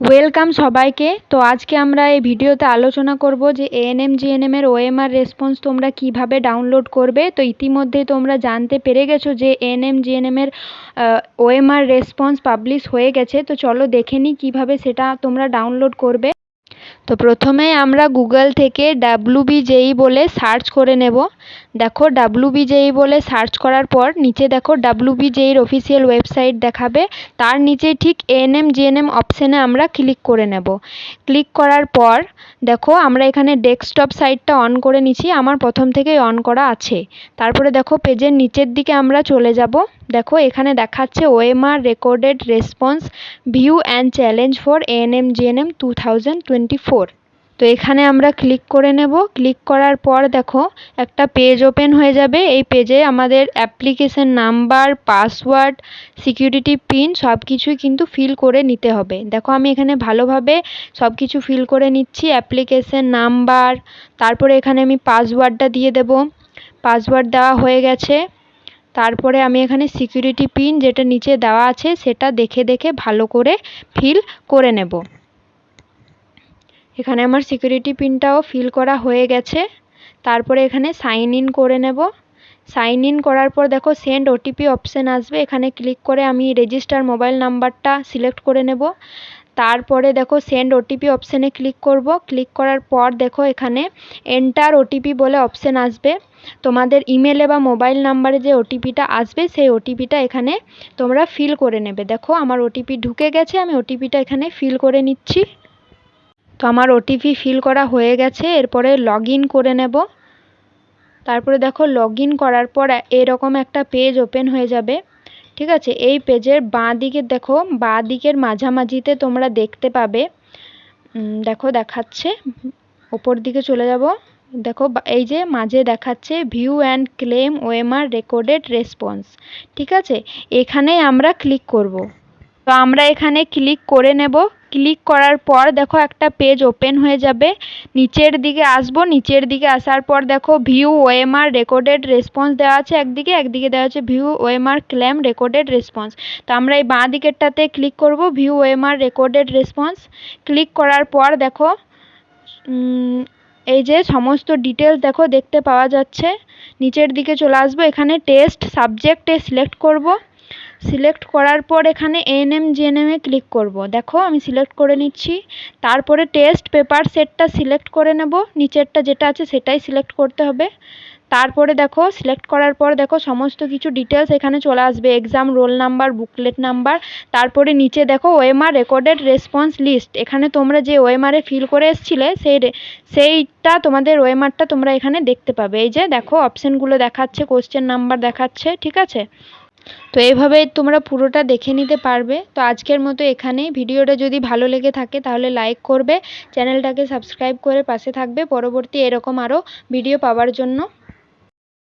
Welcome সবাইকে। তো আজকে আমরা এই ভিডিওতে আলোচনা করব যে এএনএম জিএনএম এর ওএমআর রেসপন্স তোমরা কিভাবে ডাউনলোড করবে। তো ইতিমধ্যেই তোমরা জানতে পেরে গেছো যে এএনএম জিএনএম এর ওএমআর রেসপন্স পাবলিশ হয়ে গেছে। তো চলো দেখে নিই কীভাবে সেটা তোমরা ডাউনলোড করবে। তো প্রথমে আমরা গুগল থেকে WBJE বলে সার্চ করে নেব। দেখো WBJE বলে সার্চ করার পর নিচে দেখো WBJEর অফিসিয়াল ওয়েবসাইট দেখাবে, তার নিচে ঠিক এএনএম জিএনএম অপশানে আমরা ক্লিক করে নেব। ক্লিক করার পর দেখো আমরা এখানে ডেস্কটপ সাইটটা অন করে নিচ্ছি, আমার প্রথম থেকেই অন করা আছে। তারপরে দেখো পেজের নিচের দিকে আমরা চলে যাব। দেখো এখানে দেখাচ্ছে OMR recorded response view and challenge for ANM GNM 2024। তো এখানে আমরা ক্লিক করে নেব। ক্লিক করার পর দেখো একটা পেজ ওপেন হয়ে যাবে। এই পেজে আমাদের application number, password, security pin সব কিছুই কিন্তু ফিল করে নিতে হবে। দেখো আমি এখানে ভালোভাবে সব কিছু ফিল করে নিচ্ছি। অ্যাপ্লিকেশন নাম্বার, তারপরে এখানে আমি পাসওয়ার্ডটা দিয়ে দেব। পাসওয়ার্ড দেওয়া হয়ে গেছে। তারপরে আমি এখানে সিকিউরিটি পিন যেটা নিচে দেওয়া আছে সেটা দেখে দেখে ভালো করে ফিল করে নেব। এখানে আমার সিকিউরিটি পিনটাও ফিল করা হয়ে গেছে। তারপরে এখানে সাইন ইন করে নেব। সাইন ইন করার পর দেখো সেন্ড ওটিপি অপশান আসবে, এখানে ক্লিক করে আমি রেজিস্টার মোবাইল নাম্বারটা সিলেক্ট করে নেব। তারপরে দেখো সেন্ড ওটিপি অপশানে ক্লিক করব। ক্লিক করার পর দেখো এখানে এন্টার ওটিপি বলে অপশান আসবে। তোমাদের ইমেলে বা মোবাইল নাম্বারে যে ওটিপিটা আসবে সেই ওটিপিটা এখানে তোমরা ফিল করে নেবে। দেখো আমার ওটিপি ঢুকে গেছে, আমি ওটিপিটা এখানে ফিল করে নিচ্ছি। তো আমার ওটিপি ফিল করা হয়ে গেছে। এরপরে লগ ইন করে নেব। তারপরে দেখো লগ ইন করার পর এরকম একটা পেজ ওপেন হয়ে যাবে। ঠিক আছে, এই পেজের বাঁ দিকে দেখো, বাঁ দিকের মাঝামাঝিতে তোমরা দেখতে পাবে, দেখো দেখাচ্ছে, ওপর দিকে চলে যাব। দেখো এই যে মাঝে দেখাচ্ছে view and claim OMR recorded response. ঠিক আছে, এখানে আমরা ক্লিক করব। তো আমরা এখানে ক্লিক করে নেব। ক্লিক করার পর দেখো একটা পেজ ওপেন হয়ে যাবে। নিচের দিকে আসবো। নিচের দিকে আসার পর দেখো ভিউ ওএমআর রেকর্ডেড রেসপন্স দেওয়া আছে একদিকে, একদিকে দেওয়া আছে view OMR claim recorded response. তো আমরা এই বাঁ দিকেরটাতে ক্লিক করব, view OMR recorded response. Click করার পর দেখো এই যে সমস্ত ডিটেলস দেখো দেখতে পাওয়া যাচ্ছে। নিচের দিকে চলে আসবো, এখানে টেস্ট সাবজেক্টে সিলেক্ট করব। সিলেক্ট করার পর এখানে এএনএম জিএনএমে ক্লিক করব। দেখো আমি সিলেক্ট করে নিচ্ছি। তারপরে টেস্ট পেপার সেটটা সিলেক্ট করে নেব, নিচেরটা যেটা আছে সেটাই সিলেক্ট করতে হবে। তারপরে দেখো সিলেক্ট করার পর দেখো সমস্ত কিছু ডিটেলস এখানে চলে আসবে, exam roll number, booklet number. তারপরে নিচে দেখো ওএমআর রেকর্ডেড রেসপন্স লিস্ট, এখানে তোমরা যে ওএমআরে ফিল করে এসেছিলে সেইটা তোমাদের ওএমআরটা তোমরা এখানে দেখতে পাবে। এই যে দেখো অপশানগুলো দেখাচ্ছে, কোশ্চেন নাম্বার দেখাচ্ছে। ঠিক আছে, তো এইভাবে তোমরা পুরোটা দেখে নিতে পারবে। তো আজকের মতো এখানেই। ভিডিওটা যদি ভালো লেগে থাকে তাহলে লাইক করবে, চ্যানেলটাকে সাবস্ক্রাইব করে পাশে থাকবে পরবর্তী এরকম আরও ভিডিও পাওয়ার জন্য।